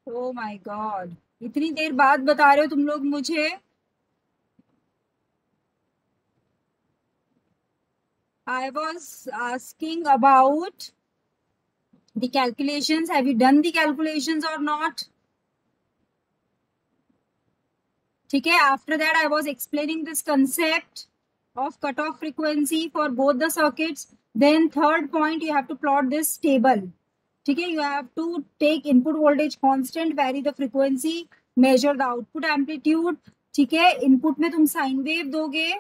Oh my God, इतनी देर बाद बता रहे हो तुम लोग मुझे। I was asking about the calculations. Have you done the calculations or not? ठीक है, after that I was explaining this concept of cutoff frequency for both the circuits. Then third point, you have to plot this table. ठीक है, you have to take input voltage constant, vary the frequency, measure the output amplitude. ठीक है, input में तुम sine wave दोगे,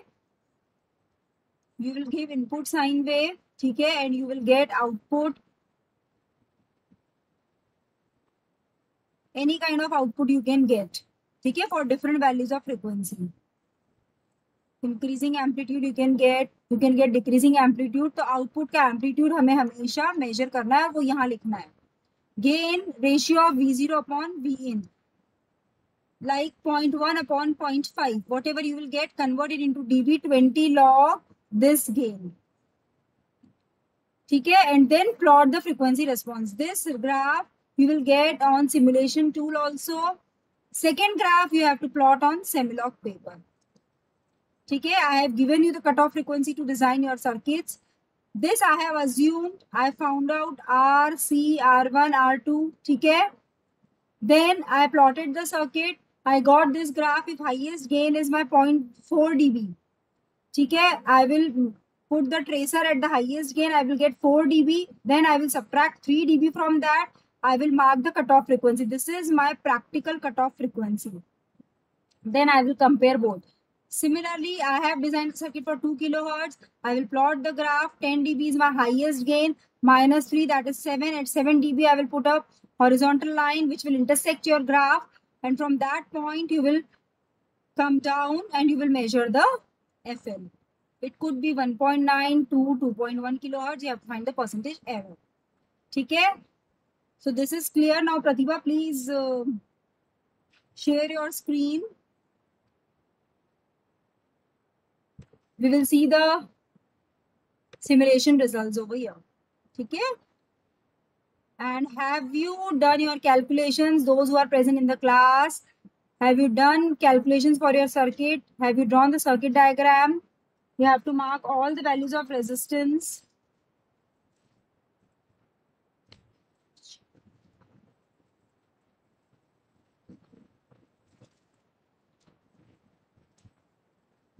you will give input sine wave. ठीक है, and you will get output, any kind of output you can get. ठीक है, for different values of frequency. Increasing amplitude you can get decreasing amplitude. तो output का amplitude हमें हमेशा major करना है, वो यहाँ लिखना है. Gain ratio of V0 upon Vin, like 0.1 upon 0.5, whatever you will get converted into dB 20 log this gain. ठीक है, and then plot the frequency response. This graph you will get on simulation tool also. Second graph you have to plot on Semilog paper. ठीक है, I have given you the cutoff frequency to design your circuits. This I have assumed, I found out R, C, R1, R2. ठीक है, then I plotted the circuit. I got this graph. If highest gain is my 0.4 dB. ठीक है, I will put the tracer at the highest gain. I will get 4 dB. Then I will subtract 3 dB from that. I will mark the cutoff frequency. This is my practical cutoff frequency. Then I will compare both. Similarly, I have designed the circuit for 2 kilohertz. I will plot the graph. 10 dB is my highest gain. Minus 3, that is 7. At 7 dB, I will put a horizontal line which will intersect your graph. And from that point, you will come down and you will measure the FL. It could be 1.9 to 2.1 kilohertz. You have to find the percentage error. Okay? So this is clear. Now, Pratibha, please share your screen. We will see the simulation results over here. Okay? And have you done your calculations, those who are present in the class? Have you done calculations for your circuit? Have you drawn the circuit diagram? You have to mark all the values of resistance.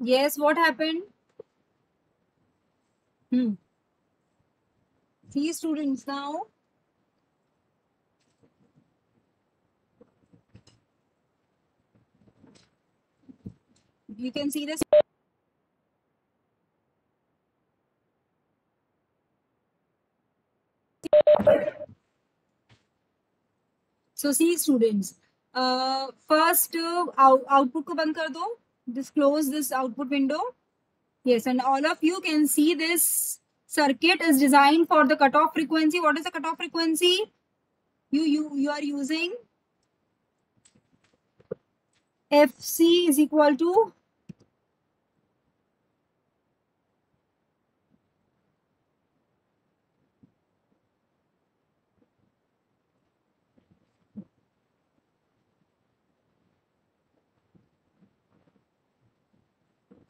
Yes, what happened? See, students, now you can see this. So see, students, first output को बंद कर दो. Just close this output window. Yes, and all of you can see this circuit is designed for the cutoff frequency. What is the cutoff frequency? You are using FC is equal to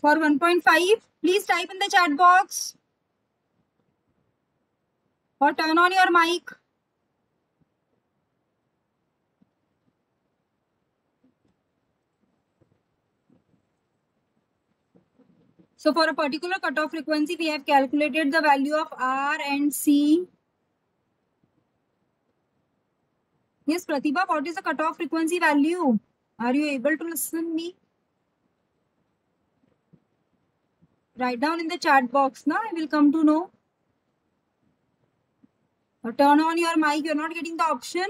for 1.5. Please type in the chat box or turn on your mic. So for a particular cutoff frequency, we have calculated the value of R and C. Yes, Pratibha, what is the cutoff frequency value? Are you able to listen me? Write down in the chat box. Now I will come to know. Or turn on your mic. You're not getting the option.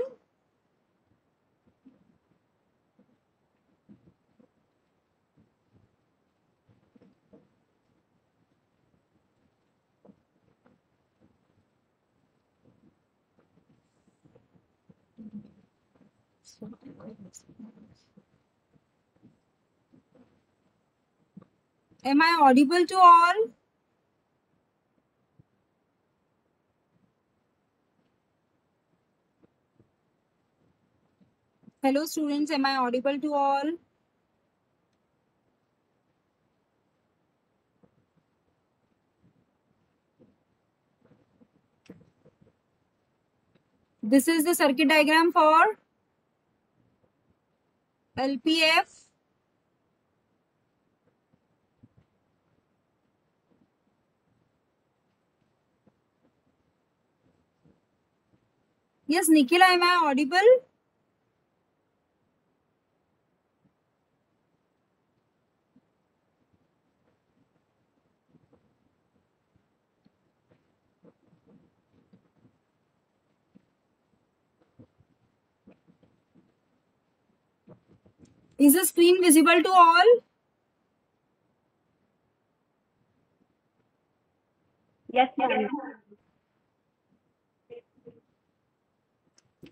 Am I audible to all? Hello students, am I audible to all? This is the circuit diagram for LPF. Yes, Nikhil, am I audible? Is the screen visible to all? Yes, ma'am.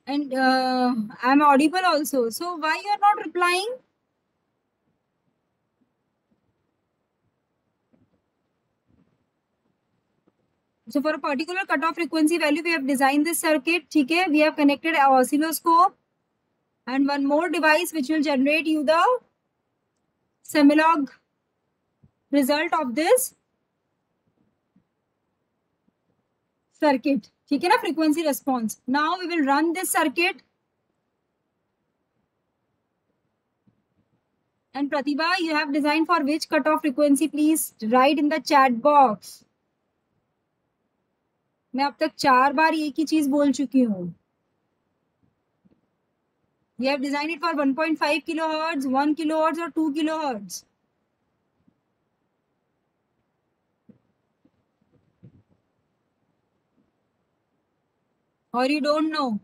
And I'm audible also. So why you are not replying? So for a particular cutoff frequency value, we have designed this circuit. Okay, we have connected an oscilloscope and one more device which will generate you the semilog result of this circuit. ठीक है ना, frequency response. Now we will run this circuit. And Pratibha, you have designed for which cutoff frequency? Please write in the chat box. मैं अब तक 4 बार एक ही चीज बोल चुकी हूँ. You have designed it for 1.5 kilohertz, 1 kilohertz or 2 kilohertz. Or you don't know?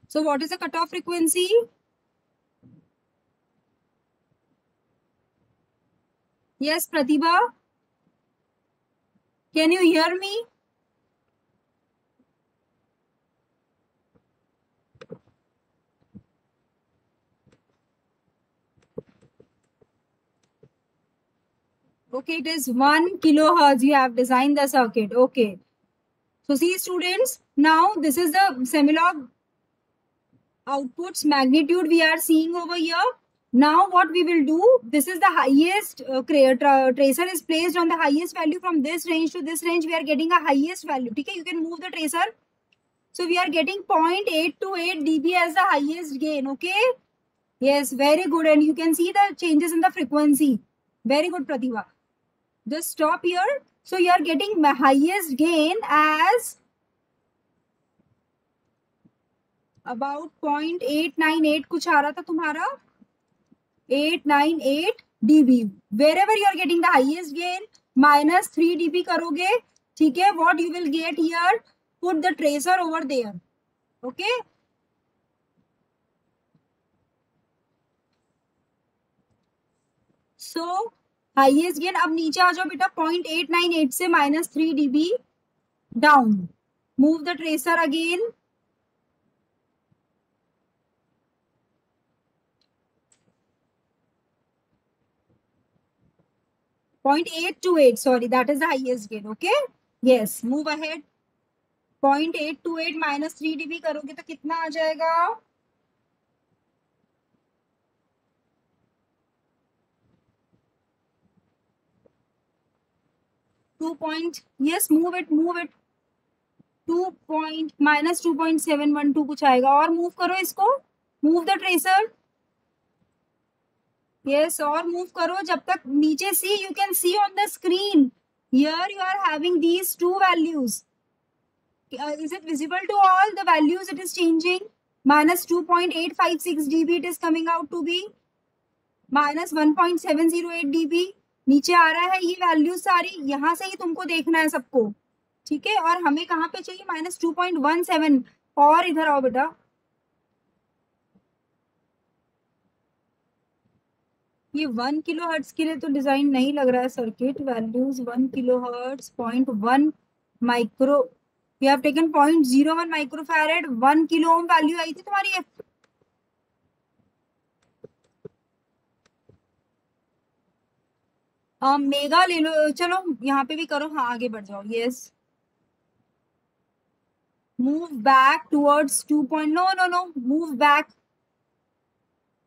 So what is the cutoff frequency? Yes, Pratibha. Can you hear me? Okay, it is 1 kilohertz. You have designed the circuit. Okay. So see students, now this is the semilog outputs magnitude we are seeing over here. Now what we will do, this is the highest tracer is placed on the highest value. From this range to this range we are getting a highest value. Okay, you can move the tracer. So we are getting 0.828 dB as the highest gain. Okay, yes, very good. And you can see the changes in the frequency. Very good, Pratibha. Just stop here. So you are getting the highest gain as about 0.898 कुछ आ रहा था तुम्हारा 898 dB. Wherever you are getting the highest gain, minus 3 dB करोगे. ठीक है, what you will get here, put the tracer over there. Okay. So highest gain, अब नीचे आ जाओ बेटा 0.898 से minus 3 dB down. Move the tracer again. 0.828, sorry, that is the highest gain. Okay, yes, move ahead. 0.828 minus 3 dB करोगे तो कितना आ जाएगा? 2 point, yes, move it 2 point minus 2.712 कुछ आएगा. और मूव करो इसको, मूव द ट्रेसर. yes, और मूव करो जब तक नीचे. सी, you can see on the screen here you are having these two values. Is it visible to all the values? It is changing. Minus 2.856 dB it is coming out to be. Minus 1.708 dB नीचे आ रहा है. ये values सारी यहां से ही तुमको देखना है सबको. ठीक है, और हमें कहाँ पे चाहिए? minus 2.17. और इधर आओ बेटा. ये 1 किलो हर्ट्ज के लिए तो डिजाइन नहीं लग रहा है circuit. Values 1 kilohertz, 0.1 micro You have taken 0.01 microfarad, 1 kilo ohm value आई थी तुम्हारी। मेगा ले लो, चलो यहाँ पे भी करो। हाँ आगे बढ़ जाओ। Yes, move back towards 2 point, no no no, move back.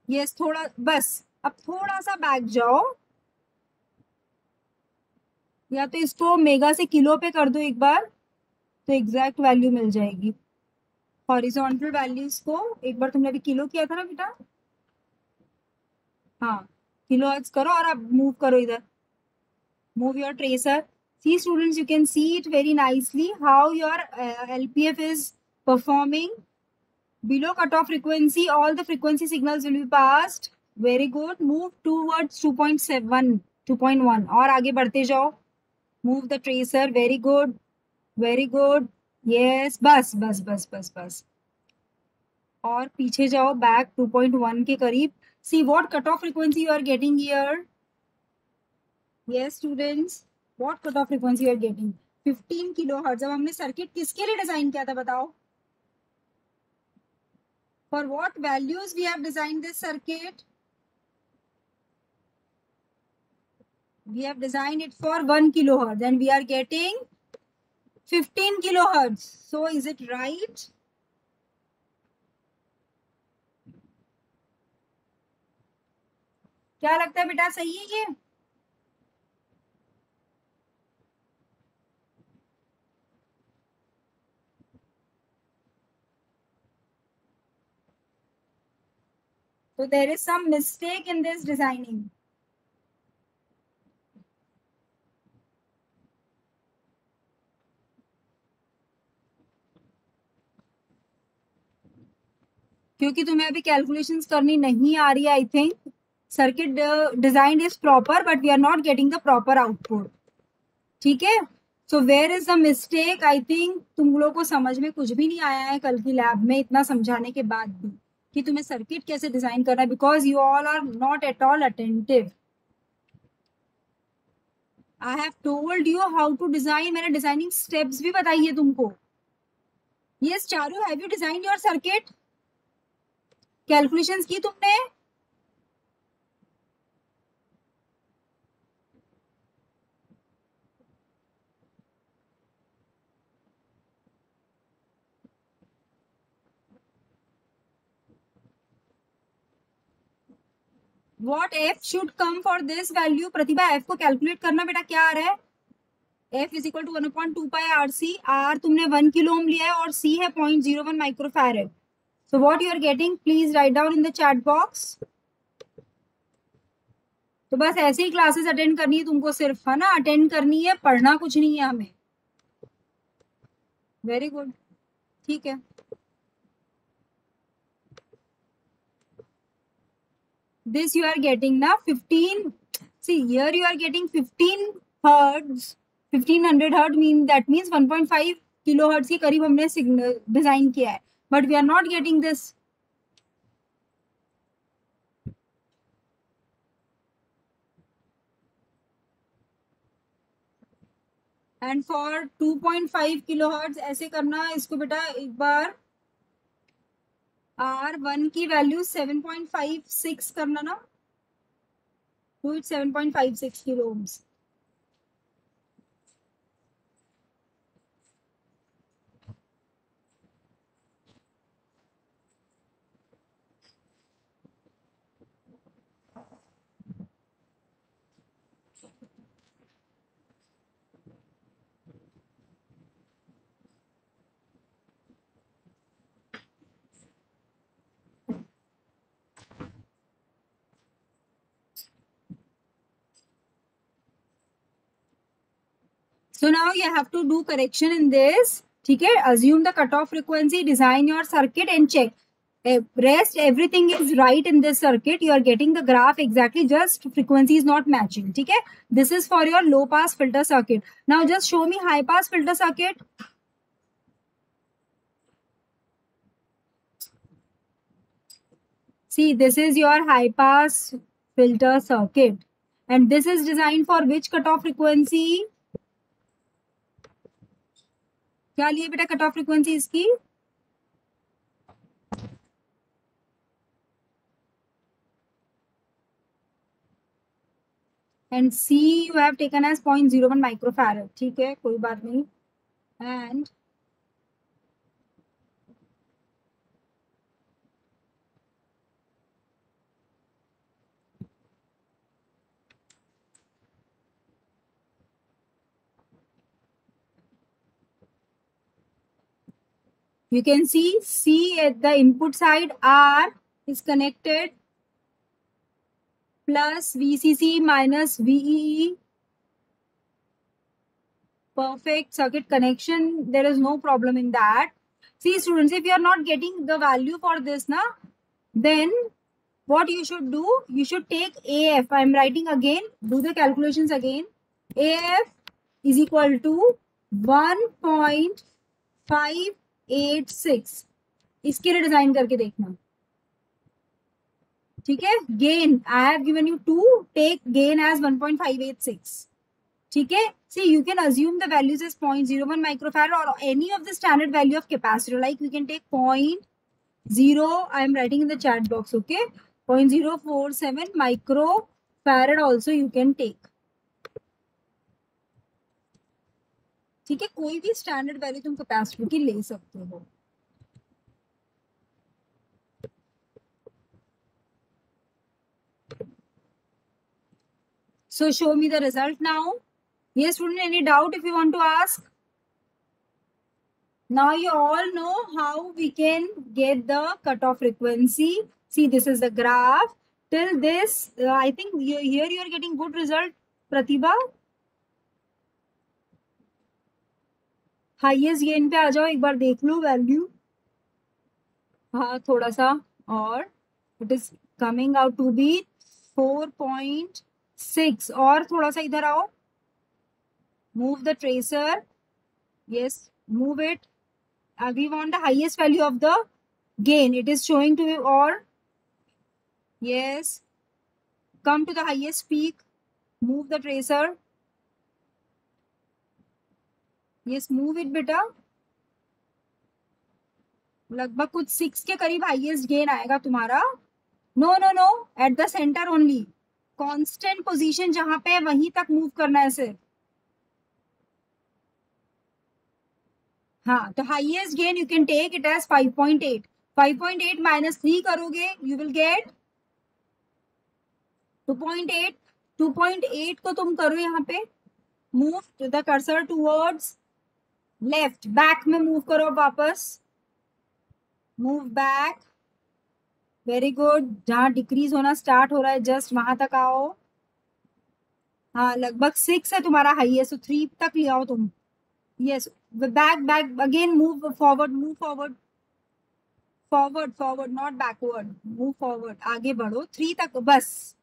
Yes, थोड़ा बस, अब थोड़ा सा बैक जाओ, या तो इसको मेगा से किलो पे कर दो एक बार, तो एग्जैक्ट वैल्यू मिल जाएगी। हॉरिजॉन्टल वैल्यूज को एक बार तुमने अभी किलो किया था ना बेटा, हाँ किलो हर्ट्ज करो और अब मूव करो इधर, move your tracer. See students, you can see it very nicely how your LPF is performing. Below cutoff frequency, all the frequency signals will be passed. Very good. Move towards 2.7, 2.1 और आगे बढ़ते जाओ. Move the tracer. Very good. Very good. Yes, बस बस बस बस बस और पीछे जाओ back 2.1 के करीब. See what cutoff frequency you are getting here. Yes students, what cutoff frequency you are getting? 15 kilohertz. अब हमने सर्किट किसके लिए डिजाइन किया था बताओ? For what values we have designed this circuit? We have designed it for 1 kilohertz and we are getting 15 kilohertz. So is it right? क्या लगता है बेटा, सही है ये? So there is some mistake in this designing. क्योंकि तुम्हें अभी कैलकुलेशंस करनी नहीं आ रही है, I think circuit design is proper but we are not getting the proper output. ठीक है, so where is the mistake? I think तुम लोगों को समझ में कुछ भी नहीं आया है कल की लैब में, इतना समझाने के बाद भी कि तुम्हें सर्किट कैसे डिजाइन करना है, because you all are not at all attentive. I have told you how to design, मैंने डिजाइनिंग स्टेप्स भी बताई है तुमको. Yes Charu, have you design your circuit? Calculations की तुमने? What f should come for this value? Pratibha, f को calculate करना बेटा, क्या आ रहा है? f is equal to 1/2 pi RC. R तुमने 1 किलो ओम लिया है और C है 0.01 microfarad. So what you are getting, please write down in the chat box. तो बस ऐसे ही क्लासेस अटेंड करनी है तुमको सिर्फ, है ना? अटेंड करनी है, पढ़ना कुछ नहीं है हमें. वेरी गुड, ठीक है. This you are getting na 15. See here you are getting 15 hertz. 1500 hertz that means 1.5 kilohertz के करीब हमने सिग्नल डिजाइन किया है, but we are not getting this. And for 2.5 kilohertz ऐसे करना इसको बेटा एक बार. R1 की वैल्यू 7.56 करना ना, to it 7.56 kilo ohms. So now you have to do correction in this. ठीक है, assume the cutoff frequency, design your circuit and check. Rest everything is right in this circuit. You are getting the graph exactly, just frequency is not matching. ठीक है, this is for your low pass filter circuit. Now just show me high pass filter circuit. See, this is your high pass filter circuit and this is designed for which cutoff frequency? क्या लिए बेटा cut off frequency इसकी? And C you have taken as 0.01 microfarad, ठीक है कोई बात नहीं. And you can see C at the input side, R is connected plus VCC minus VEE. Perfect circuit connection. There is no problem in that. See students, if you are not getting the value for this, na, then what you should do, you should take AF. I am writing again, do the calculations again. AF is equal to 1.586. इसके लिए design करके देखना, ठीक है. Gain I have given you to take gain as 1.586, ठीक है. See, you can assume the values as 0.01 microfarad or any of the standard value of capacitor. Like we can take 0.0. I am writing in the chat box. Okay, 0.047 microfarad also you can take. ठीक है, कोई भी standard value तुम capacitor की ले सकते हो. So show me the result now. Yes, student, any doubt if you want to ask? Now you all know how we can get the cutoff frequency. See, this is the graph. Till this, I think here you are getting good result, Pratibha. Highest gain पे आ जाओ, एक बार देख low value. हाँ थोड़ा सा और, it is coming out to be 4.6. और थोड़ा सा इधर आओ, move the tracer. Yes, move it. we want the highest value of the gain. It is showing to you, or yes, come to the highest peak, move the tracer. Yes, move it beta. लगभग कुछ 6 के करीब highest gain आएगा तुम्हारा. No no no, at the centre only. Constant position जहां पे वहीं तक मूव करना है सिर्फ. हाँ, तो highest gain you can take it as 5.8. 5.8 minus 3 करोगे यू विल गेट 2.8. 2.8 को तुम करो यहाँ पे, move the cursor towards left. Back में मूव करो वापस, मूव बैक. Very good. जहां डिक्रीज होना स्टार्ट हो रहा है जस्ट वहां तक आओ. हाँ, लगभग 6 है तुम्हारा हाईएस्ट, तो 3 तक ले आओ तुम. Yes, back back again, move forward, move forward, forward forward, not backward, move forward. आगे बढ़ो 3 तक बस.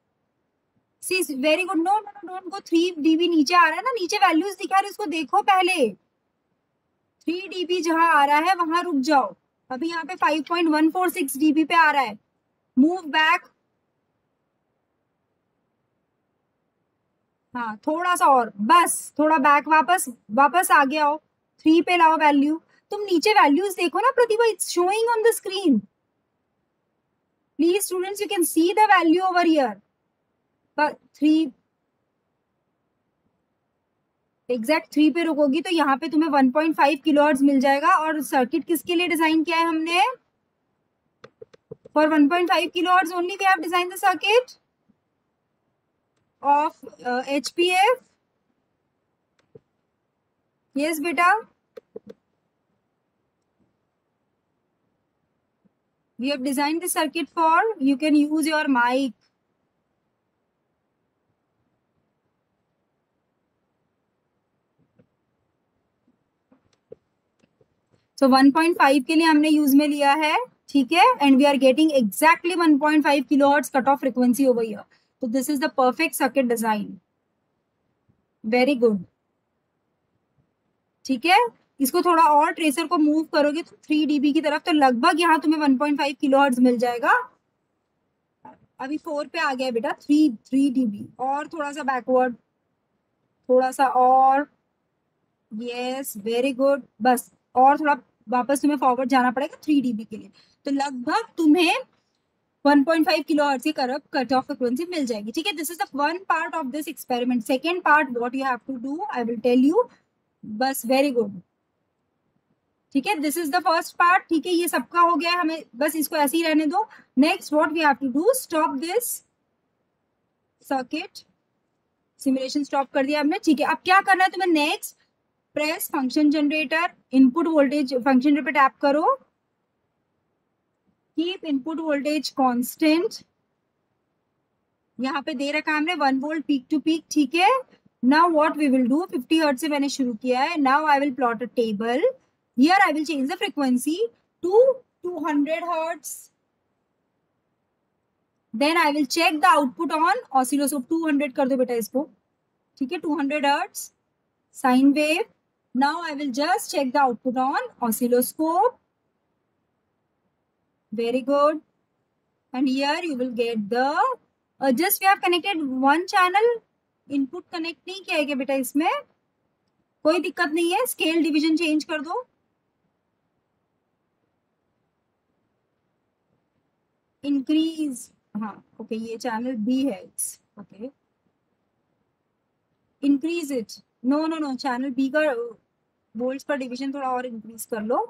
See very good. No no no, don't go. 3 dB नीचे आ रहा है ना, नीचे वैल्यूज दिखा रहे, उसको देखो पहले. 3 dB जहां आ रहा है वहां रुक जाओ. अभी यहाँ पे 5.146 dB पे आ रहा है. Move back. हाँ थोड़ा सा और, बस थोड़ा बैक, वापस वापस आगे आओ. 3 पे लाओ वैल्यू. तुम नीचे वैल्यूज देखो ना Pratibha, it's showing on the screen. Please students, you can see the value over here. 3 exact 3 पे रुकोगी तो यहाँ पे तुम्हें 1.5 किलोहर्ट्ज मिल जाएगा. और सर्किट किसके लिए डिजाइन किया है हमने? For 1.5 kilohertz only we have design the circuit of HPF. Yes beta, we have designed the circuit for, you can use your mic. So 1.5 के लिए हमने यूज में लिया है, ठीक है. And we are getting exactly 1.5 kilohertz cut off frequency over here. So this is the perfect circuit design. Very good. ठीक है, इसको थोड़ा और ट्रेसर को मूव करोगे तो 3 dB की तरफ, तो लगभग यहाँ तुम्हें 1.5 किलोहर्ट्ज मिल जाएगा. अभी 4 पे आ गया बेटा. 3 dB और थोड़ा सा बैकवर्ड, थोड़ा सा और. Yes very good. बस और थोड़ा वापस तुम्हें फॉरवर्ड जाना पड़ेगा 3 dB के लिए। तो लगभग तुम्हें 1.5 किलोहर्ट्ज की कट ऑफ फ्रीक्वेंसी मिल जाएगी। ठीक है, this is the one part of this experiment. Second part what you have to do I will tell you. बस वेरी गुड। ठीक है, this is the first part. ठीक है, ये सबका हो गया, हमें बस इसको ऐसे ही रहने दो। Next what we have to do, stop this circuit. Simulation stop कर दिया हमने। ठीक है, अब क्या करना है तुम्हें next, press function generator, input voltage function generator पे टैप करो, कीप इनपुट वोल्टेज कांस्टेंट। यहाँ पे दे रखा है हमने 1 वोल्ट पीक टू पीक। ठीक है, now what we will do, 50 hertz से मैंने शुरू किया है। Now I will plot a table, here I will change the frequency to 200 hertz. Then I will check the output on oscilloscope. 200 कर दो बेटा इसको। ठीक है, 200 hertz sine wave. Now I will just check the output on oscilloscope. Very good. and here you will get the just we have connected one channel, input connect नहीं किया है क्या बेटा इसमें? कोई दिक्कत नहीं है, स्केल डिवीजन चेंज कर दो। इंक्रीज, हाँ ओके, ये चैनल बी है, okay increase it. No no no, channel B का वोल्ट्स पर डिवीजन थोड़ा और इंक्रीज कर लो।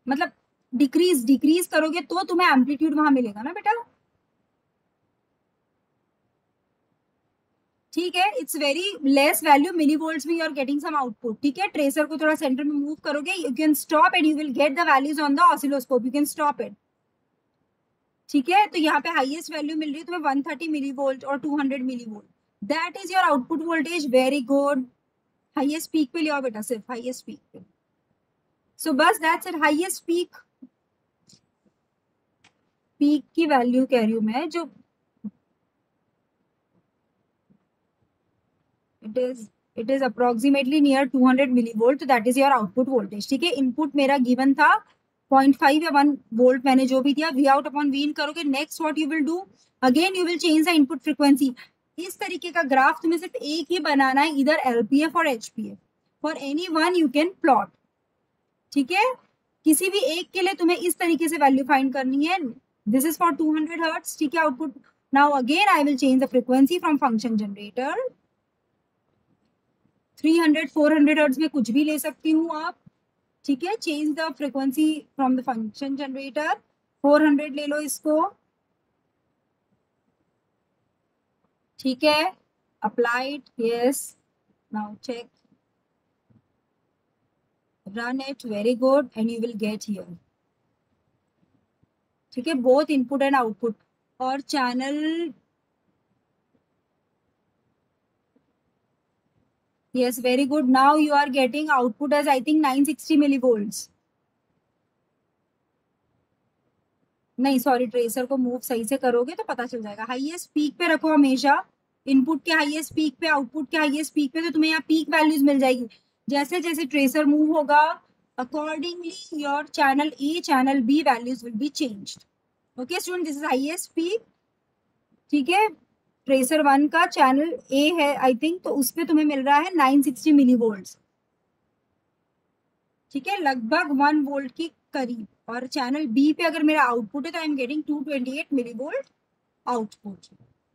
मतलब डिक्रीज करोगे तो तुम्हें एम्पलीट्यूड वहां मिलेगा ना बेटा। ठीक है, it's very less value millivolts में you are getting some output. ठीक है, ट्रेसर को थोड़ा सेंटर में मूव करोगे, you can stop and you will get the values on the oscilloscope, you can stop it. ठीक है, तो यहाँ पे हाईएस्ट वैल्यू मिल रही है तुम्हें 130 मिली वोल्ट और 200 millivolt, that is your output voltage. Very good, highest peak पे लिया बेटा, सिर्फ हाईएस्ट पीक पे। सो बस दैट्स इट, हाईएस्ट पीक की वैल्यू कह रही हूं मैं, जो it is approximately near 200 millivolt, तो that is your output voltage। ठीक है, इनपुट मेरा गिवन था 0.5 या 1 वोल्ट, मैंने जो भी दिया वी आउट अपॉन वी इन करोगे। Next what you will do, again you will change the input frequency. इस तरीके का ग्राफ तुम्हें सिर्फ एक ही बनाना है, इधर एलपीएफ और HPF, for any one you can plot. ठीक है, किसी भी एक के लिए तुम्हें इस तरीके से वैल्यू फाइंड करनी है। This is for 200 hertz. ठीक है, output. Now again I will change the frequency from function generator. 300 400 hertz में कुछ भी ले सकती हूँ आप। ठीक है, change the frequency from the function generator, 400 ले लो इसको। ठीक है, applied, yes, now check, run it, very good, and you will get here. ठीक है, बोथ इनपुट एंड आउटपुट और channel, yes, very good, now you are getting output as I think 960 millivolts। नहीं sorry, tracer को move सही से करोगे तो पता चल जाएगा। हाईएस्ट पीक पे रखो हमेशा, इनपुट के हाईएस्ट पीक पे, आउटपुट के हाईएस्ट पीक पे, तो तुम्हें यहाँ पीक वैल्यूज मिल जाएगी। जैसे जैसे ट्रेसर मूव होगा accordingly your channel A channel B values will be changed. Okay student, this is highest peak. ठीक है, ट्रेसर 1 का चैनल ए है आई थिंक, तो उसपे तुम्हें मिल रहा है 960 मिलीवोल्ट्स। ठीक है, लगभग 1 वोल्ट की करीब। और चैनल बी पे अगर मेरा आउटपुट है तो I am getting 228 millivolt output.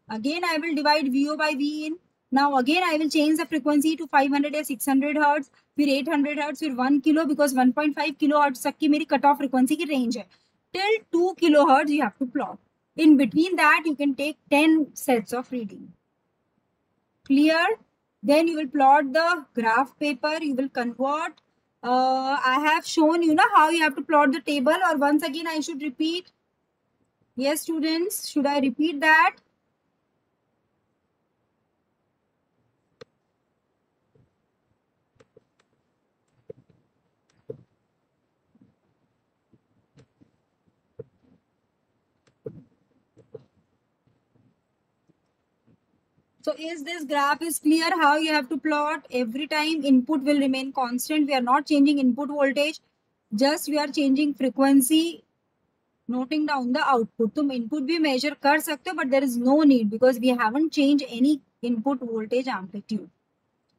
Again I will divide VO by V in. Now again I will change the frequency to 500 या 600 हर्ट्ज, फिर 800 हर्ट्ज, फिर 1 किलो, बिकॉज 1.5 किलो हर्ट्ज तक की मेरी कट ऑफ फ्रीक्वेंसी की range है। Till 2 kilohertz you have to plot. In between that, you can take 10 sets of reading. Clear? Then you will plot the graph paper. You will convert. I have shown you now how you have to plot the table, or once again I should repeat. Yes, students, should I repeat that? So is this graph is clear how you have to plot? Every time input will remain constant. We are not changing input voltage. Just we are changing frequency, noting down the output. तुम input भी measure कर सकते हो, but there is no need because we haven't changed any input voltage amplitude.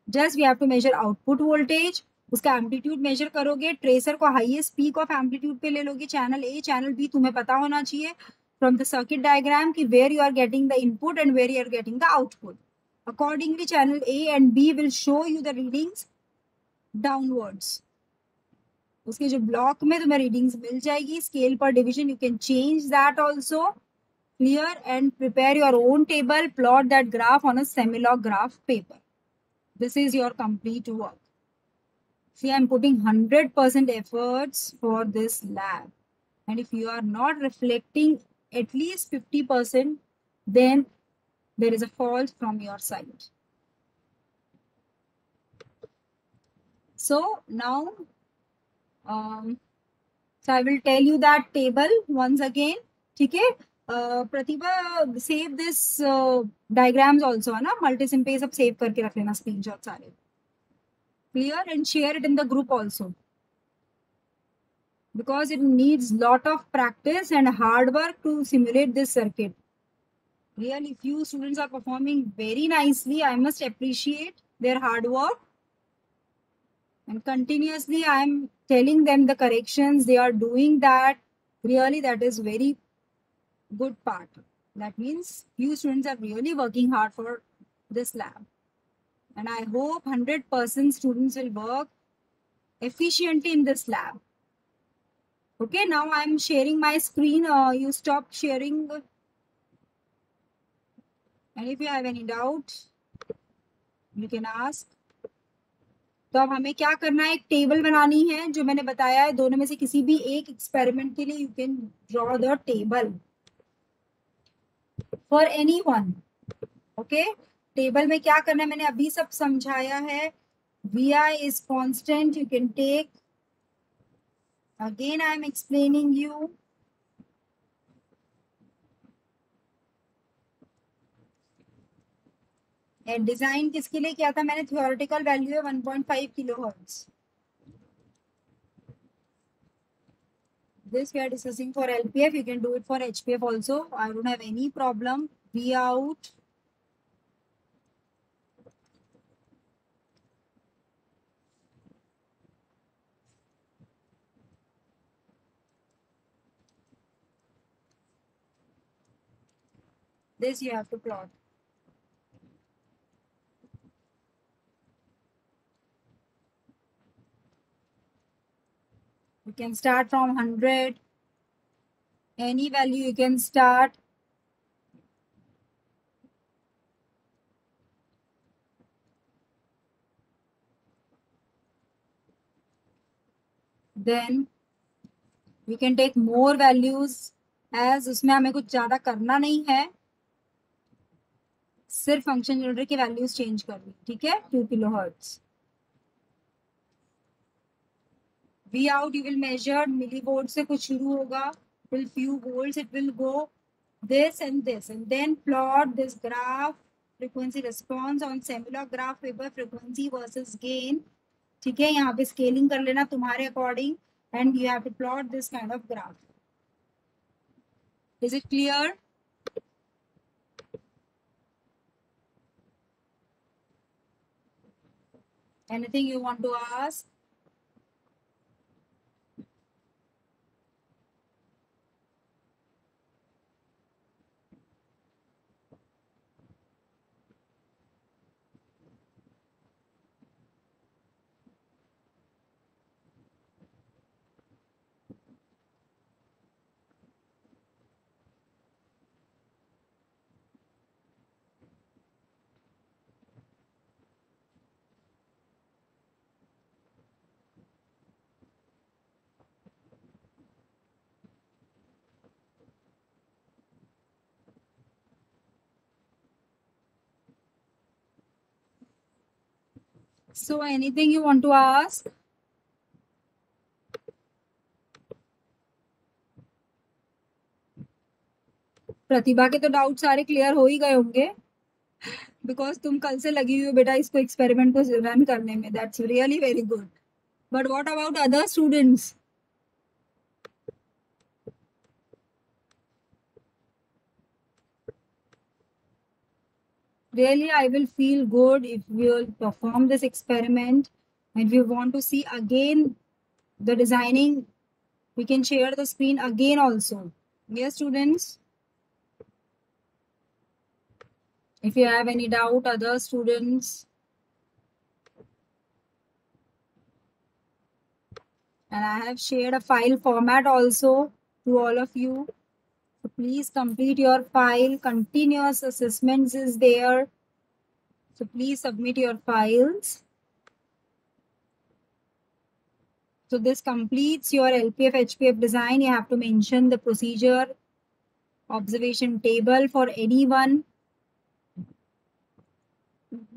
Just we have to measure output voltage, उसका amplitude measure करोगे, tracer को highest peak of amplitude पे ले लोगे, चैनल ए चैनल बी तुम्हें पता होना चाहिए फ्रॉम द सर्किट डायग्राम कि where you are getting the input and where you are getting the output. Accordingly, channel A and B will show you the readings downwards. उसके जो block में तुम्हें readings मिल जाएगी. स्केल पर division you can change that also. Clear and prepare your own table, plot that graph on a Semilog graph paper. This is your complete work. See, I'm putting 100% efforts for this lab. And if you are not reflecting at least 50%, then there is a fault from your side. So now, so I will tell you that table once again. Okay? Pratibha, save this diagrams also, है ना? Multisim पे सब save करके रख लेना screenshot सारे. Clear, and share it in the group also. Because it needs lot of practice and hard work to simulate this circuit. Really, few students are performing very nicely. I must appreciate their hard work. And continuously, I am telling them the corrections. They are doing that. Really, that is very good part. That means few students are really working hard for this lab. And I hope 100% students will work efficiently in this lab. Okay, now I am sharing my screen. You stop sharing. And if you have any doubt, you can ask. तो अब हमें क्या करना है, एक table बनानी है जो मैंने बताया है. दोनों में से किसी भी एक एक्सपेरिमेंट के लिए you can draw the table for anyone. Okay, table में क्या करना है मैंने अभी सब समझाया है. Vi is constant. You can take. Again, I am explaining you. Design किसके लिए किया था मैंने, थियोरेटिकल वैल्यू है 1.5 kilohertz. This we are discussing for LPF. You can do it for HPF also. I don't have any problem. V out. This you have to plot. You can start from 100. Any value you can start. Then we can take more values as उसमें हमें कुछ ज़्यादा करना नहीं है, सिर्फ function generator की values change करनी. ठीक है, 2 kilohertz. V out you will measure millivolt से कुछ शुरू होगा till few volts it will go this and then plot this graph frequency response on Semilog graph paper, frequency versus gain. ठीक है, यहाँ पे स्केलिंग कर लेना तुम्हारे according and you have to plot this kind of graph. Is it clear? Anything you want to ask? So anything you want to ask? प्रतिभा के तो doubt सारे क्लियर हो ही गए होंगे बिकॉज तुम कल से लगी हुई हो बेटा इसको एक्सपेरिमेंट को रन करने में. That's really very good. But what about other students? Really, I will feel good if we will perform this experiment. And if you want to see again the designing, we can share the screen again also. Yes, students? If you have any doubt, other students. And I have shared a file format also to all of you. So please complete your file. Continuous assessments is there. So please submit your files. So this completes your LPF HPF design. You have to mention the procedure, observation table for anyone.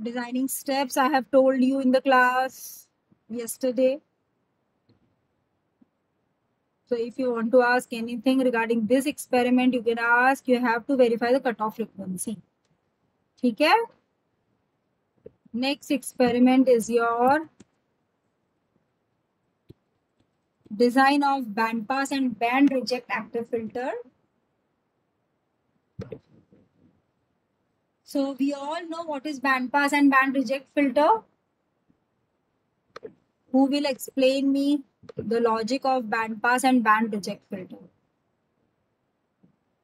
Designing steps I have told you in the class yesterday. So if you want to ask anything regarding this experiment, you can ask. You have to verify the cutoff frequency. ठीक है? Next experiment is your design of band pass and band reject active filter. So we all know what is band pass and band reject filter. Who will explain me the logic of band pass and band reject filter?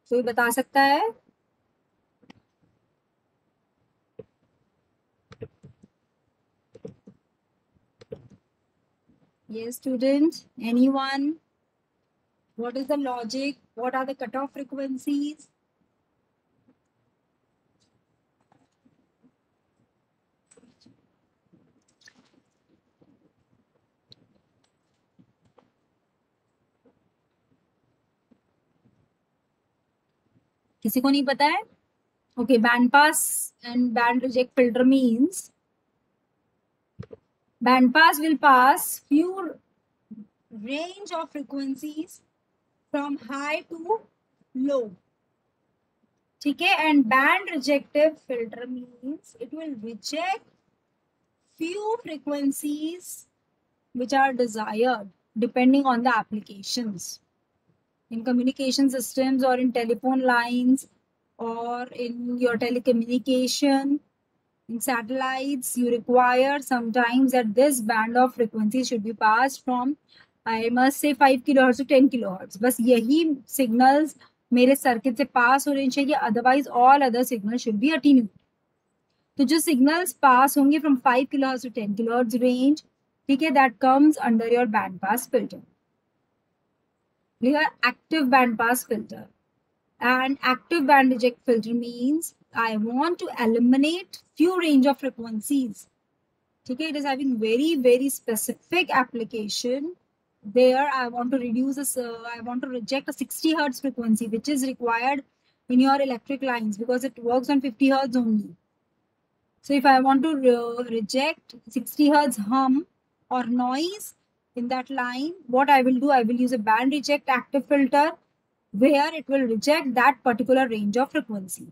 कोई बता सकता है? Yes, students. Anyone? What is the logic? What are the cutoff frequencies? किसी को नहीं पता है? Okay, band pass and band reject filter means band pass will pass few range of frequencies from high to low. ठीक है? And band rejective filter means it will reject few frequencies which are desired depending on the applications. In communication systems or in telephone lines or in your telecommunication, in satellites, you require sometimes that this band of frequency should be passed from, I must say, 5 kilohertz to 10 kilohertz. बस यही signals मेरे circuit से pass होने चाहिए, otherwise all other signal should be attenuated. तो जो signals pass होंगे from 5 kilohertz to 10 kilohertz range, ठीक है, that comes under your band pass filter. Clear? Active band pass filter. And active band reject filter means I want to eliminate few range of frequencies. Okay, it is having very specific application. There I want to reduce this, I want to reject a 60 hertz frequency which is required in your electric lines because it works on 50 hertz only. So if I want to reject 60 hertz hum or noise in that line, what I will do, I will use a band reject active filter where it will reject that particular range of frequency.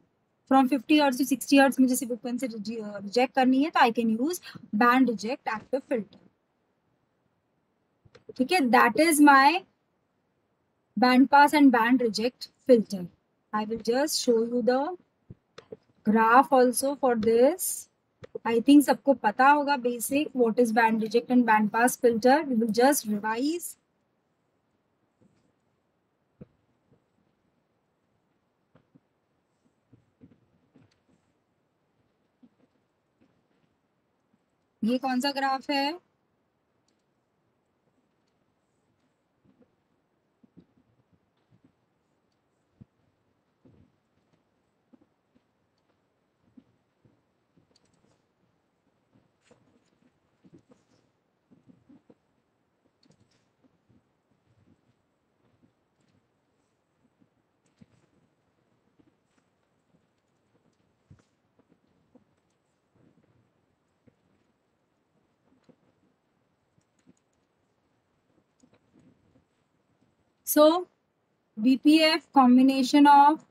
From 50 hertz to 60 hertz मुझे से frequency reject करनी है, तो I can use band reject active filter. ठीक है? That is my band pass and band reject filter. I will just show you the graph also for this. I think सबको पता होगा basic what is band reject and band pass filter. We will just revise. ये कौन सा graph है? So BPF combination of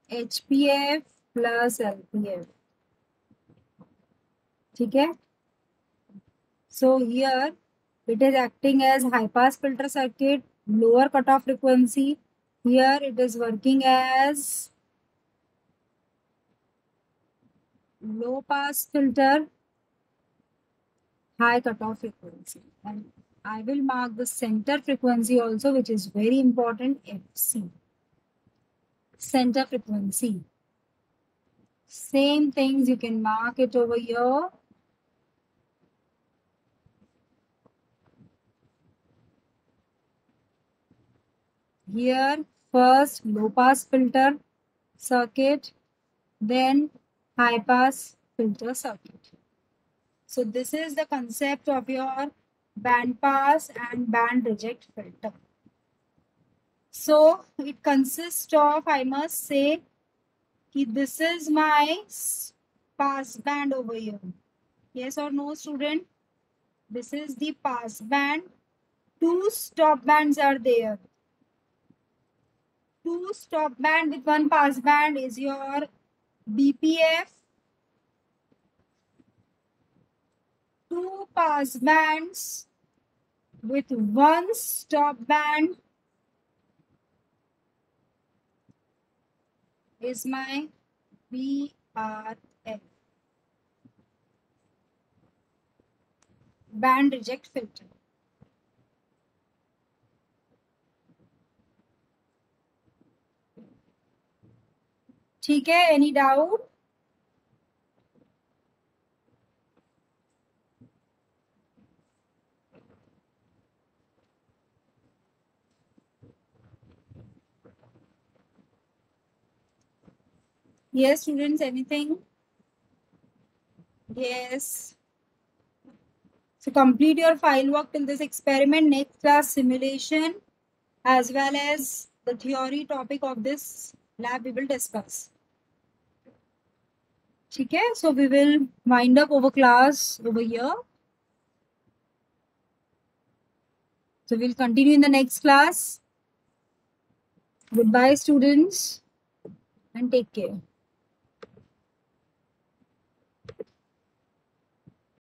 HPF plus LPF. ठीक है? So here it is acting as high pass filter circuit, lower cutoff frequency. Here it is working as low pass filter, high cutoff frequency. And I will mark the center frequency also, which is very important, FC. Center frequency. Same things, you can mark it over here. Here, first low pass filter circuit, then high pass filter circuit. So this is the concept of your band pass and band reject filter. So it consists of, I must say, this is my pass band over here. Yes or no, student? This is the pass band. Two stop bands are there. Two stop band with one pass band is your BPF. Two pass bands with one stop band is my BRF. Band reject filter. ठीक है, any doubt? Yes, students, anything? Yes. So complete your file work till this experiment. Next class simulation as well as the theory topic of this lab we will discuss. Okay, so we will wind up over class over here. So we'll continue in the next class. Goodbye, students, and take care.